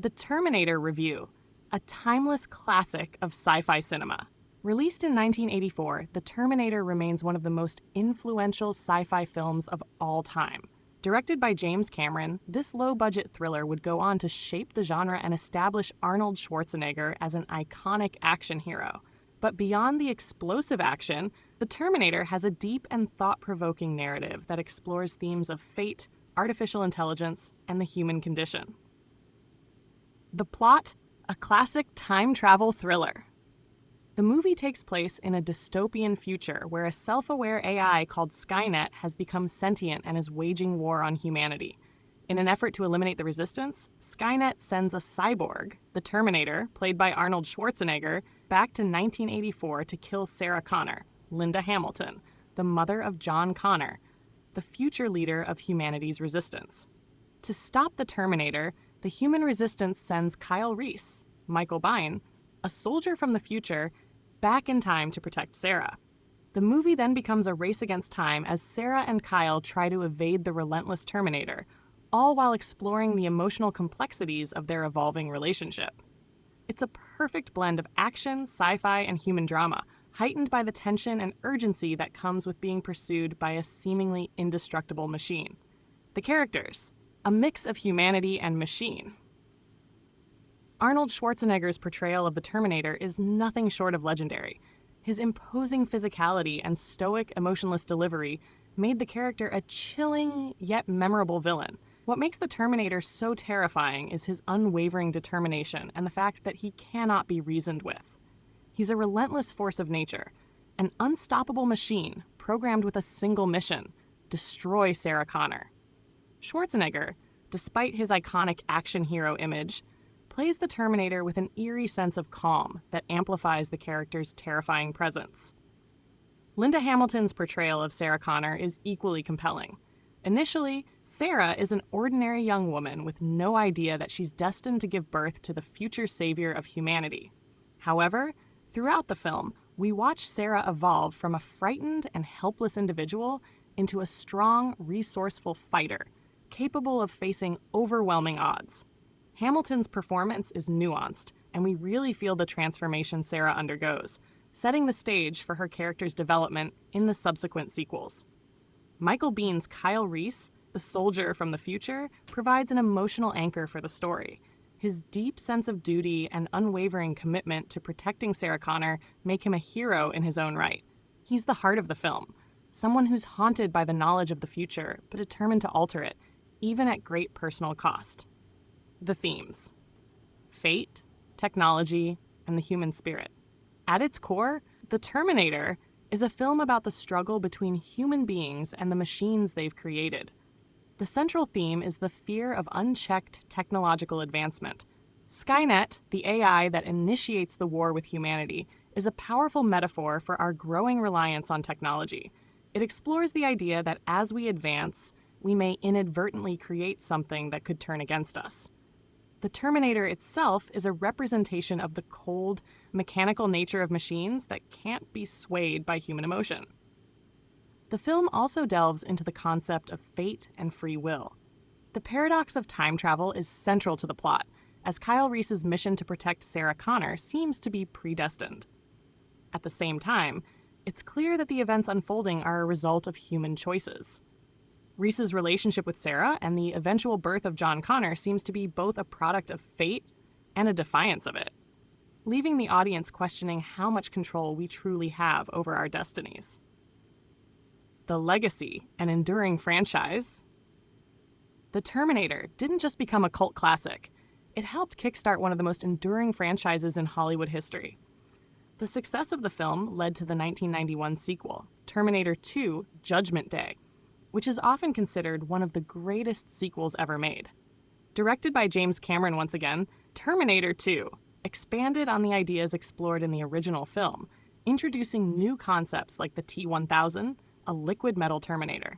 The Terminator Review, a timeless classic of sci-fi cinema. Released in 1984, The Terminator remains one of the most influential sci-fi films of all time. Directed by James Cameron, this low-budget thriller would go on to shape the genre and establish Arnold Schwarzenegger as an iconic action hero. But beyond the explosive action, The Terminator has a deep and thought-provoking narrative that explores themes of fate, artificial intelligence, and the human condition. The plot: a classic time travel thriller. The movie takes place in a dystopian future where a self-aware AI called Skynet has become sentient and is waging war on humanity. In an effort to eliminate the resistance, Skynet sends a cyborg, the Terminator, played by Arnold Schwarzenegger, back to 1984 to kill Sarah Connor, Linda Hamilton, the mother of John Connor, the future leader of humanity's resistance. To stop the Terminator, the human resistance sends Kyle Reese, Michael Biehn, a soldier from the future, back in time to protect Sarah. The movie then becomes a race against time as Sarah and Kyle try to evade the relentless Terminator, all while exploring the emotional complexities of their evolving relationship. It's a perfect blend of action, sci-fi, and human drama, heightened by the tension and urgency that comes with being pursued by a seemingly indestructible machine. The characters: a mix of humanity and machine. Arnold Schwarzenegger's portrayal of the Terminator is nothing short of legendary. His imposing physicality and stoic, emotionless delivery made the character a chilling yet memorable villain. What makes the Terminator so terrifying is his unwavering determination and the fact that he cannot be reasoned with. He's a relentless force of nature, an unstoppable machine programmed with a single mission: destroy Sarah Connor. Schwarzenegger, despite his iconic action hero image, plays the Terminator with an eerie sense of calm that amplifies the character's terrifying presence. Linda Hamilton's portrayal of Sarah Connor is equally compelling. Initially, Sarah is an ordinary young woman with no idea that she's destined to give birth to the future savior of humanity. However, throughout the film, we watch Sarah evolve from a frightened and helpless individual into a strong, resourceful fighter, capable of facing overwhelming odds. Hamilton's performance is nuanced, and we really feel the transformation Sarah undergoes, setting the stage for her character's development in the subsequent sequels. Michael Biehn's Kyle Reese, the soldier from the future, provides an emotional anchor for the story. His deep sense of duty and unwavering commitment to protecting Sarah Connor make him a hero in his own right. He's the heart of the film, someone who's haunted by the knowledge of the future but determined to alter it, even at great personal cost. The themes: fate, technology, and the human spirit. At its core, The Terminator is a film about the struggle between human beings and the machines they've created. The central theme is the fear of unchecked technological advancement. Skynet, the AI that initiates the war with humanity, is a powerful metaphor for our growing reliance on technology. It explores the idea that as we advance, we may inadvertently create something that could turn against us. The Terminator itself is a representation of the cold, mechanical nature of machines that can't be swayed by human emotion. The film also delves into the concept of fate and free will. The paradox of time travel is central to the plot, as Kyle Reese's mission to protect Sarah Connor seems to be predestined. At the same time, it's clear that the events unfolding are a result of human choices. Reese's relationship with Sarah and the eventual birth of John Connor seems to be both a product of fate and a defiance of it, leaving the audience questioning how much control we truly have over our destinies. The legacy and enduring franchise. The Terminator didn't just become a cult classic. It helped kickstart one of the most enduring franchises in Hollywood history. The success of the film led to the 1991 sequel, Terminator 2: Judgment Day, which is often considered one of the greatest sequels ever made. Directed by James Cameron once again, Terminator 2 expanded on the ideas explored in the original film, introducing new concepts like the T-1000, a liquid metal Terminator.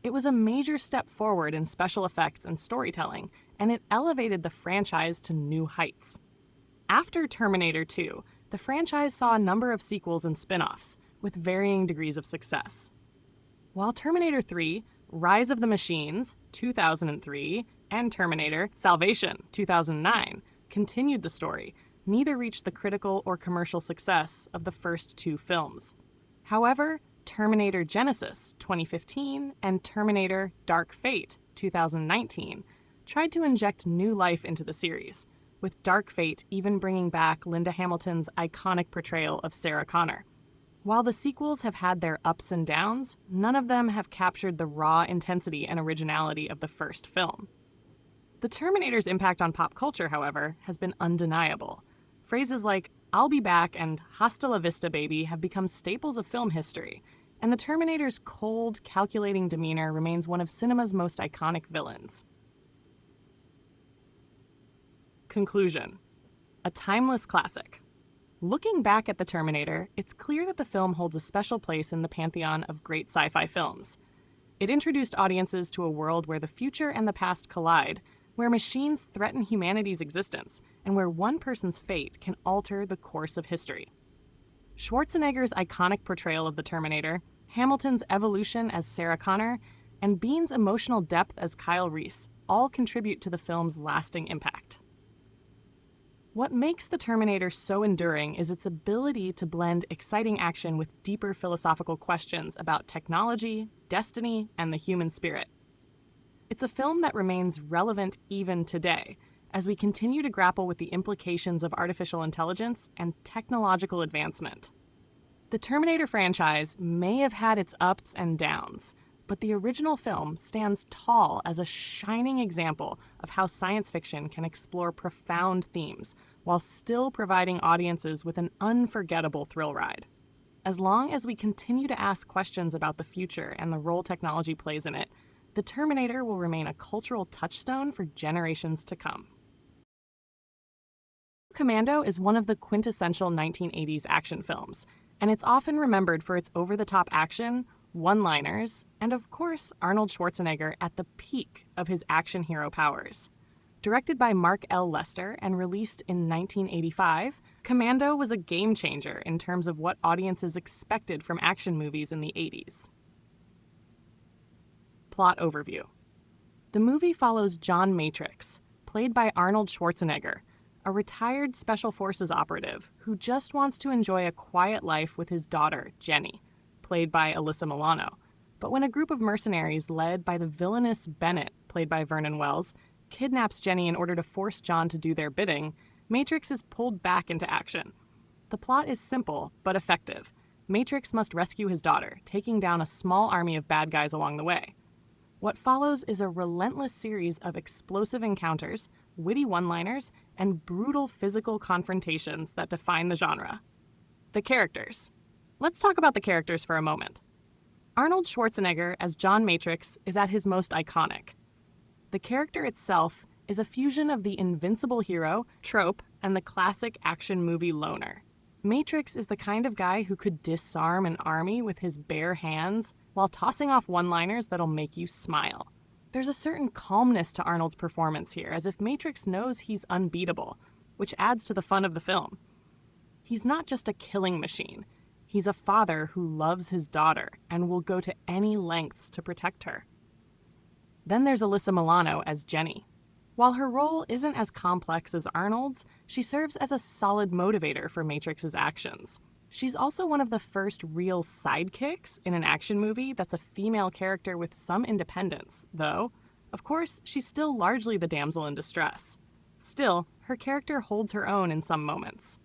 It was a major step forward in special effects and storytelling, and it elevated the franchise to new heights. After Terminator 2, the franchise saw a number of sequels and spin-offs, with varying degrees of success. While Terminator 3, Rise of the Machines, 2003, and Terminator Salvation, 2009, continued the story. Neither reached the critical or commercial success of the first two films. However, Terminator Genesis, 2015, and Terminator Dark Fate, 2019, tried to inject new life into the series, with Dark Fate even bringing back Linda Hamilton's iconic portrayal of Sarah Connor. While the sequels have had their ups and downs, none of them have captured the raw intensity and originality of the first film. The Terminator's impact on pop culture, however, has been undeniable. Phrases like "I'll be back" and "Hasta la vista, baby" have become staples of film history, and the Terminator's cold, calculating demeanor remains one of cinema's most iconic villains. Conclusion: a timeless classic. Looking back at the Terminator, it's clear that the film holds a special place in the pantheon of great sci-fi films. It introduced audiences to a world where the future and the past collide, where machines threaten humanity's existence, and where one person's fate can alter the course of history. Schwarzenegger's iconic portrayal of the Terminator, Hamilton's evolution as Sarah Connor, and Bean's emotional depth as Kyle Reese all contribute to the film's lasting impact. What makes the Terminator so enduring is its ability to blend exciting action with deeper philosophical questions about technology, destiny, and the human spirit. It's a film that remains relevant even today, as we continue to grapple with the implications of artificial intelligence and technological advancement. The Terminator franchise may have had its ups and downs, but the original film stands tall as a shining example of how science fiction can explore profound themes while still providing audiences with an unforgettable thrill ride. As long as we continue to ask questions about the future and the role technology plays in it, the Terminator will remain a cultural touchstone for generations to come. Commando is one of the quintessential 1980s action films, and it's often remembered for its over-the-top action, one-liners, and of course, Arnold Schwarzenegger at the peak of his action hero powers. Directed by Mark L. Lester and released in 1985, Commando was a game-changer in terms of what audiences expected from action movies in the 80s. Plot overview. The movie follows John Matrix, played by Arnold Schwarzenegger, a retired Special Forces operative who just wants to enjoy a quiet life with his daughter, Jenny, played by Alyssa Milano. But when a group of mercenaries led by the villainous Bennett, played by Vernon Wells, kidnaps Jenny in order to force John to do their bidding, Matrix is pulled back into action. The plot is simple but effective. Matrix must rescue his daughter, taking down a small army of bad guys along the way. What follows is a relentless series of explosive encounters, witty one-liners, and brutal physical confrontations that define the genre. The characters. Let's talk about the characters for a moment. Arnold Schwarzenegger as John Matrix is at his most iconic. The character itself is a fusion of the invincible hero trope and the classic action movie loner. Matrix is the kind of guy who could disarm an army with his bare hands while tossing off one-liners that'll make you smile. There's a certain calmness to Arnold's performance here, as if Matrix knows he's unbeatable, which adds to the fun of the film. He's not just a killing machine. He's a father who loves his daughter and will go to any lengths to protect her. Then there's Alyssa Milano as Jenny. While her role isn't as complex as Arnold's, she serves as a solid motivator for Matrix's actions. She's also one of the first real sidekicks in an action movie that's a female character with some independence, though, of course, she's still largely the damsel in distress. Still, her character holds her own in some moments.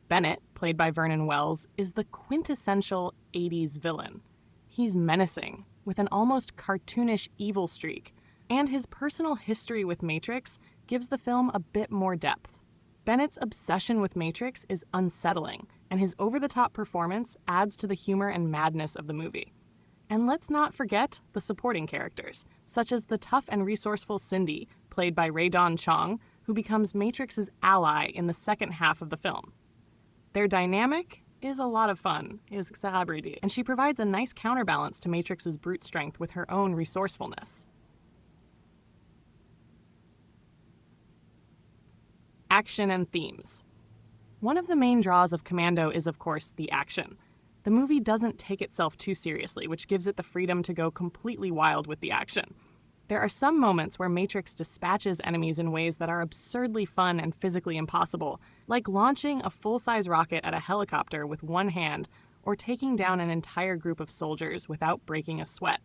Bennett, played by Vernon Wells, is the quintessential 80s villain. He's menacing, with an almost cartoonish evil streak, and his personal history with Matrix gives the film a bit more depth. Bennett's obsession with Matrix is unsettling, and his over-the-top performance adds to the humor and madness of the movie. And let's not forget the supporting characters, such as the tough and resourceful Cindy, played by Rae Dawn Chong, who becomes Matrix's ally in the second half of the film. Their dynamic is a lot of fun, and she provides a nice counterbalance to Matrix's brute strength with her own resourcefulness. Action and themes. One of the main draws of Commando is, of course, the action. The movie doesn't take itself too seriously, which gives it the freedom to go completely wild with the action. There are some moments where Matrix dispatches enemies in ways that are absurdly fun and physically impossible, like launching a full-size rocket at a helicopter with one hand or taking down an entire group of soldiers without breaking a sweat.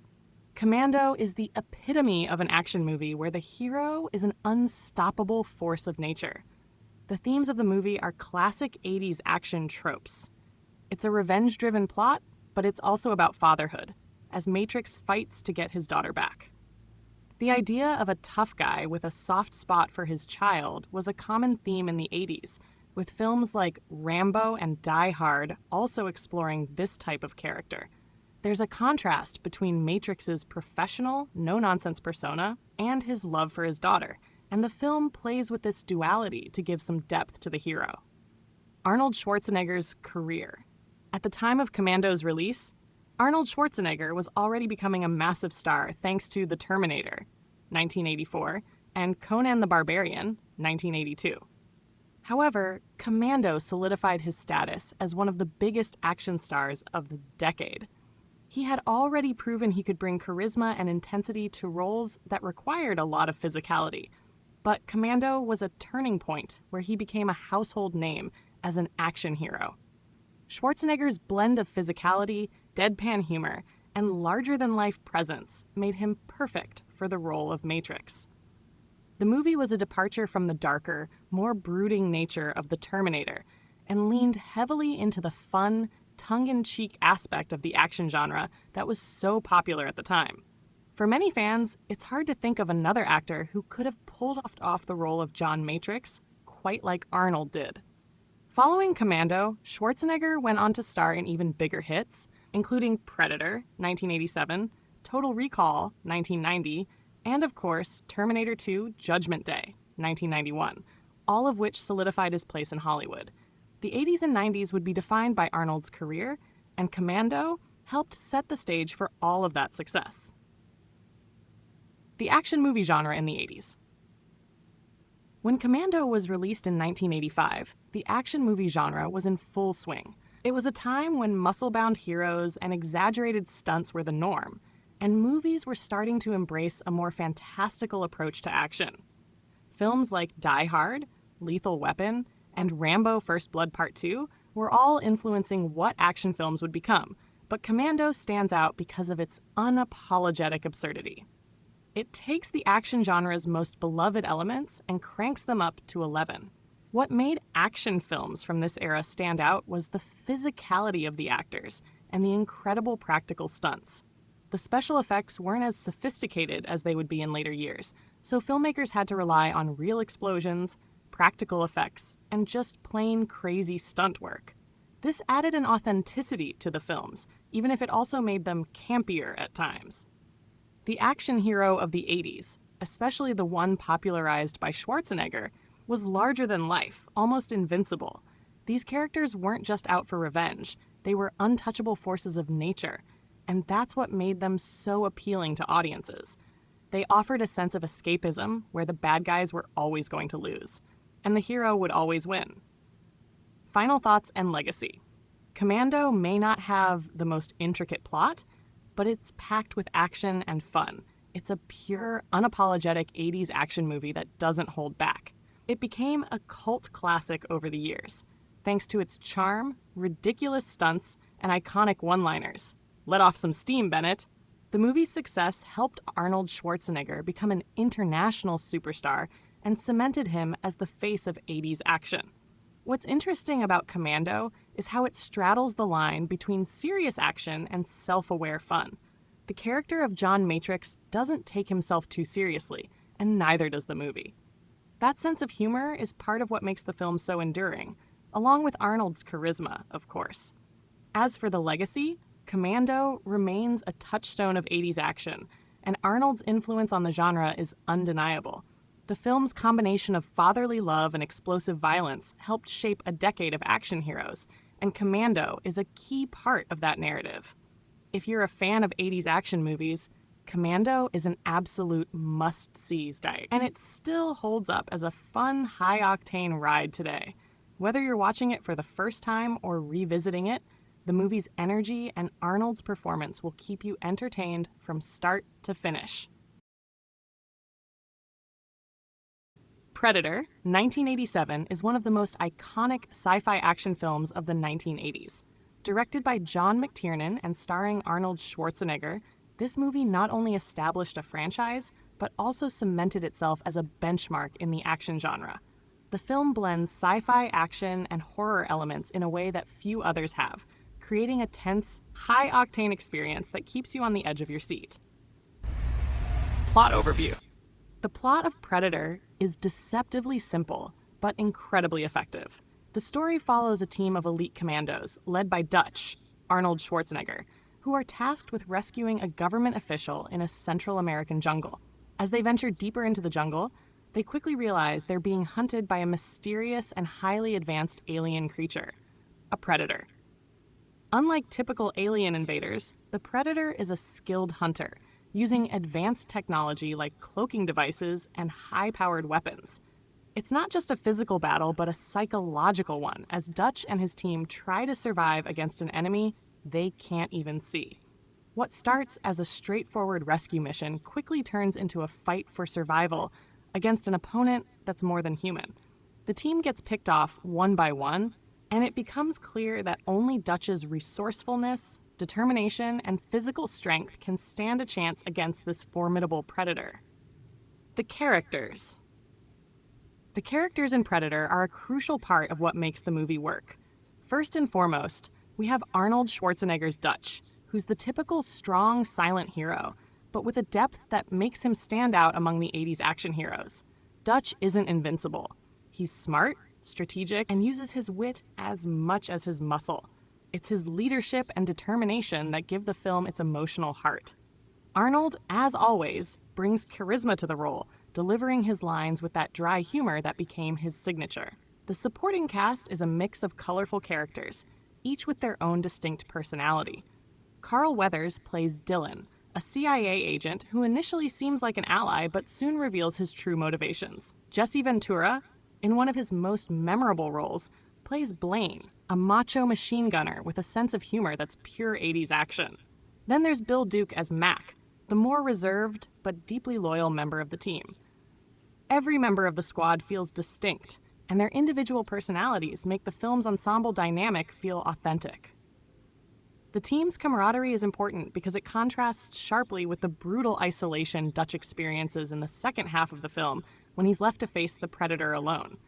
Commando is the epitome of an action movie where the hero is an unstoppable force of nature. The themes of the movie are classic 80s action tropes. It's a revenge-driven plot, but it's also about fatherhood, as Matrix fights to get his daughter back. The idea of a tough guy with a soft spot for his child was a common theme in the 80s, with films like Rambo and Die Hard also exploring this type of character. There's a contrast between Matrix's professional, no-nonsense persona and his love for his daughter, and the film plays with this duality to give some depth to the hero. Arnold Schwarzenegger's career. At the time of Commando's release, Arnold Schwarzenegger was already becoming a massive star thanks to The Terminator, 1984, and Conan the Barbarian, 1982. However, Commando solidified his status as one of the biggest action stars of the decade. He had already proven he could bring charisma and intensity to roles that required a lot of physicality, but Commando was a turning point where he became a household name as an action hero. Schwarzenegger's blend of physicality, deadpan humor, and larger-than-life presence made him perfect for the role of Matrix. The movie was a departure from the darker, more brooding nature of The Terminator and leaned heavily into the fun, tongue-in-cheek aspect of the action genre that was so popular at the time. For many fans, it's hard to think of another actor who could have pulled off the role of John Matrix quite like Arnold did. Following Commando, Schwarzenegger went on to star in even bigger hits, including Predator, 1987, Total Recall, 1990, and of course, Terminator 2: Judgment Day, 1991, all of which solidified his place in Hollywood. The 80s and 90s would be defined by Arnold's career, and Commando helped set the stage for all of that success. The action movie genre in the 80s. When Commando was released in 1985, the action movie genre was in full swing. It was a time when muscle-bound heroes and exaggerated stunts were the norm, and movies were starting to embrace a more fantastical approach to action. Films like Die Hard, Lethal Weapon, and Rambo: First Blood Part 2 were all influencing what action films would become, but Commando stands out because of its unapologetic absurdity. It takes the action genre's most beloved elements and cranks them up to 11. What made action films from this era stand out was the physicality of the actors and the incredible practical stunts. The special effects weren't as sophisticated as they would be in later years, so filmmakers had to rely on real explosions, practical effects, and just plain crazy stunt work. This added an authenticity to the films, even if it also made them campier at times. The action hero of the 80s, especially the one popularized by Schwarzenegger, was larger than life, almost invincible. These characters weren't just out for revenge, they were untouchable forces of nature, and that's what made them so appealing to audiences. They offered a sense of escapism where the bad guys were always going to lose, and the hero would always win. Final thoughts and legacy. Commando may not have the most intricate plot, but it's packed with action and fun. It's a pure, unapologetic 80s action movie that doesn't hold back. It became a cult classic over the years, thanks to its charm, ridiculous stunts, and iconic one-liners. Let off some steam, Bennett. The movie's success helped Arnold Schwarzenegger become an international superstar and cemented him as the face of 80s action. What's interesting about Commando is how it straddles the line between serious action and self-aware fun. The character of John Matrix doesn't take himself too seriously, and neither does the movie. That sense of humor is part of what makes the film so enduring, along with Arnold's charisma, of course. As for the legacy, Commando remains a touchstone of 80s action, and Arnold's influence on the genre is undeniable. The film's combination of fatherly love and explosive violence helped shape a decade of action heroes, and Commando is a key part of that narrative. If you're a fan of 80s action movies, Commando is an absolute must-see sight, and it still holds up as a fun, high-octane ride today. Whether you're watching it for the first time or revisiting it, the movie's energy and Arnold's performance will keep you entertained from start to finish. Predator, 1987, is one of the most iconic sci-fi action films of the 1980s. Directed by John McTiernan and starring Arnold Schwarzenegger, this movie not only established a franchise, but also cemented itself as a benchmark in the action genre. The film blends sci-fi, action, and horror elements in a way that few others have, creating a tense, high-octane experience that keeps you on the edge of your seat. Plot overview. The plot of Predator is deceptively simple, but incredibly effective. The story follows a team of elite commandos, led by Dutch, Arnold Schwarzenegger, who are tasked with rescuing a government official in a Central American jungle. As they venture deeper into the jungle, they quickly realize they're being hunted by a mysterious and highly advanced alien creature, a predator. Unlike typical alien invaders, the Predator is a skilled hunter, using advanced technology like cloaking devices and high-powered weapons. It's not just a physical battle, but a psychological one, as Dutch and his team try to survive against an enemy they can't even see. What starts as a straightforward rescue mission quickly turns into a fight for survival against an opponent that's more than human. The team gets picked off one by one, and it becomes clear that only Dutch's resourcefulness, determination, and physical strength can stand a chance against this formidable predator. The characters. The characters in Predator are a crucial part of what makes the movie work. First and foremost, we have Arnold Schwarzenegger's Dutch, who's the typical strong, silent hero, but with a depth that makes him stand out among the 80s action heroes. Dutch isn't invincible. He's smart, strategic, and uses his wit as much as his muscle. It's his leadership and determination that give the film its emotional heart. Arnold, as always, brings charisma to the role, delivering his lines with that dry humor that became his signature. The supporting cast is a mix of colorful characters, each with their own distinct personality. Carl Weathers plays Dylan, a CIA agent who initially seems like an ally but soon reveals his true motivations. Jesse Ventura, in one of his most memorable roles, plays Blaine, a macho machine gunner with a sense of humor that's pure 80s action. Then there's Bill Duke as Mac, the more reserved but deeply loyal member of the team. Every member of the squad feels distinct, and their individual personalities make the film's ensemble dynamic feel authentic. The team's camaraderie is important because it contrasts sharply with the brutal isolation Dutch experiences in the second half of the film when he's left to face the predator alone.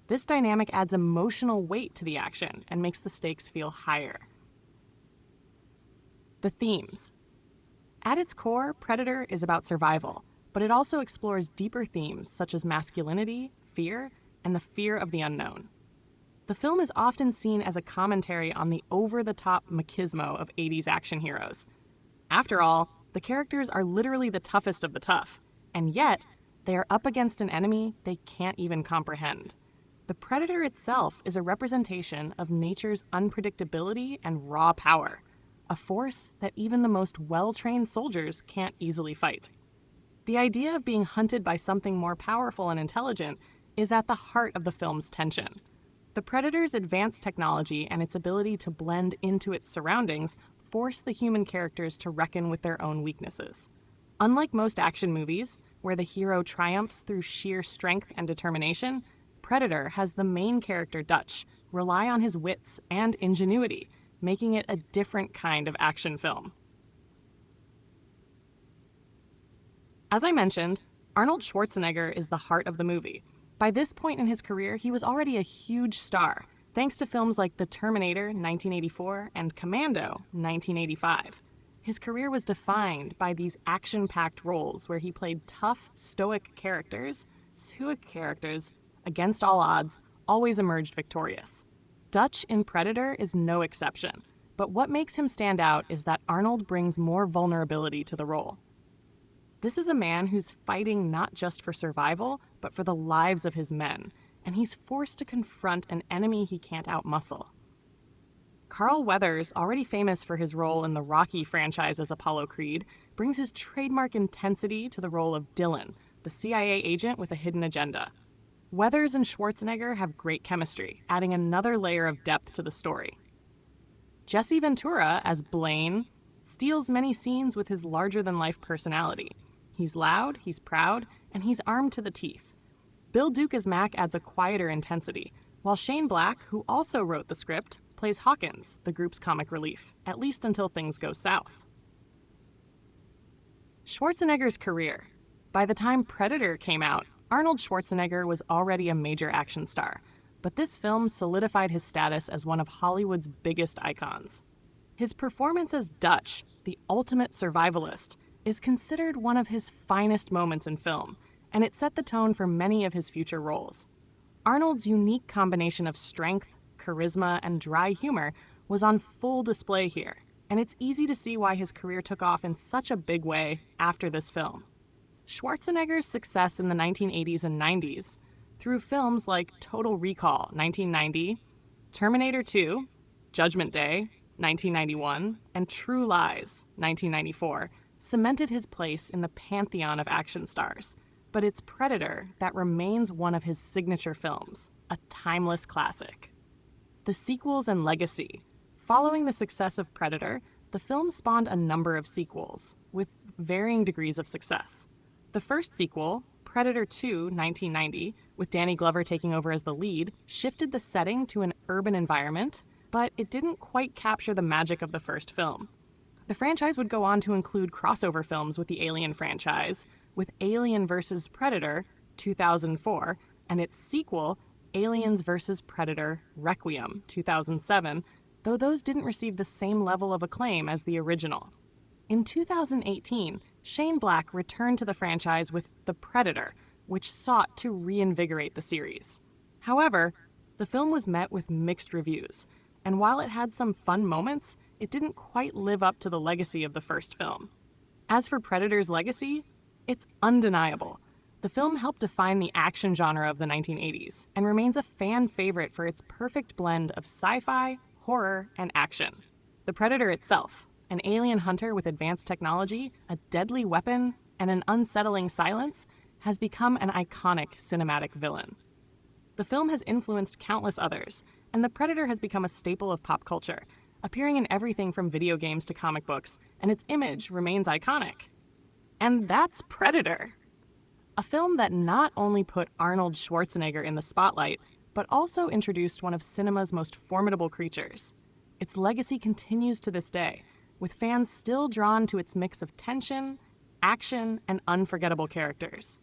This dynamic adds emotional weight to the action and makes the stakes feel higher. The themes. At its core, Predator is about survival, but it also explores deeper themes such as masculinity, fear, and the fear of the unknown. The film is often seen as a commentary on the over-the-top machismo of 80s action heroes. After all, the characters are literally the toughest of the tough, and yet they are up against an enemy they can't even comprehend. The Predator itself is a representation of nature's unpredictability and raw power, a force that even the most well-trained soldiers can't easily fight. The idea of being hunted by something more powerful and intelligent is at the heart of the film's tension. The Predator's advanced technology and its ability to blend into its surroundings force the human characters to reckon with their own weaknesses. Unlike most action movies, where the hero triumphs through sheer strength and determination, Predator has the main character, Dutch, rely on his wits and ingenuity, making it a different kind of action film. As I mentioned, Arnold Schwarzenegger is the heart of the movie. By this point in his career, he was already a huge star, thanks to films like The Terminator, 1984, and Commando, 1985. His career was defined by these action-packed roles where he played tough, stoic characters against all odds, always emerged victorious. Dutch in Predator is no exception, but what makes him stand out is that Arnold brings more vulnerability to the role. This is a man who's fighting not just for survival, but for the lives of his men, and he's forced to confront an enemy he can't outmuscle. Carl Weathers, already famous for his role in the Rocky franchise as Apollo Creed, brings his trademark intensity to the role of Dylan, the CIA agent with a hidden agenda. Weathers and Schwarzenegger have great chemistry, adding another layer of depth to the story. Jesse Ventura, as Blaine, steals many scenes with his larger-than-life personality. He's loud, he's proud, and he's armed to the teeth. Bill Duke as Mac adds a quieter intensity, while Shane Black, who also wrote the script, plays Hawkins, the group's comic relief, at least until things go south. Schwarzenegger's career. By the time Predator came out, Arnold Schwarzenegger was already a major action star, but this film solidified his status as one of Hollywood's biggest icons. His performance as Dutch, the ultimate survivalist, is considered one of his finest moments in film, and it set the tone for many of his future roles. Arnold's unique combination of strength, charisma, and dry humor was on full display here, and it's easy to see why his career took off in such a big way after this film. Schwarzenegger's success in the 1980s and 90s, through films like Total Recall, 1990, Terminator 2, Judgment Day, 1991, and True Lies, 1994, cemented his place in the pantheon of action stars. But it's Predator that remains one of his signature films, a timeless classic. The sequels and legacy. Following the success of Predator, the film spawned a number of sequels, with varying degrees of success. The first sequel, Predator 2, 1990, with Danny Glover taking over as the lead, shifted the setting to an urban environment, but it didn't quite capture the magic of the first film. The franchise would go on to include crossover films with the Alien franchise, with Alien vs. Predator, 2004, and its sequel, Aliens vs. Predator Requiem, 2007, though those didn't receive the same level of acclaim as the original. In 2018, Shane Black returned to the franchise with The Predator, which sought to reinvigorate the series. However, the film was met with mixed reviews, and while it had some fun moments, it didn't quite live up to the legacy of the first film. As for Predator's legacy, it's undeniable. The film helped define the action genre of the 1980s and remains a fan favorite for its perfect blend of sci-fi, horror, and action. The Predator itself, an alien hunter with advanced technology, a deadly weapon, and an unsettling silence, has become an iconic cinematic villain. The film has influenced countless others, and The Predator has become a staple of pop culture, appearing in everything from video games to comic books, and its image remains iconic. And that's Predator! A film that not only put Arnold Schwarzenegger in the spotlight, but also introduced one of cinema's most formidable creatures. Its legacy continues to this day, with fans still drawn to its mix of tension, action, and unforgettable characters.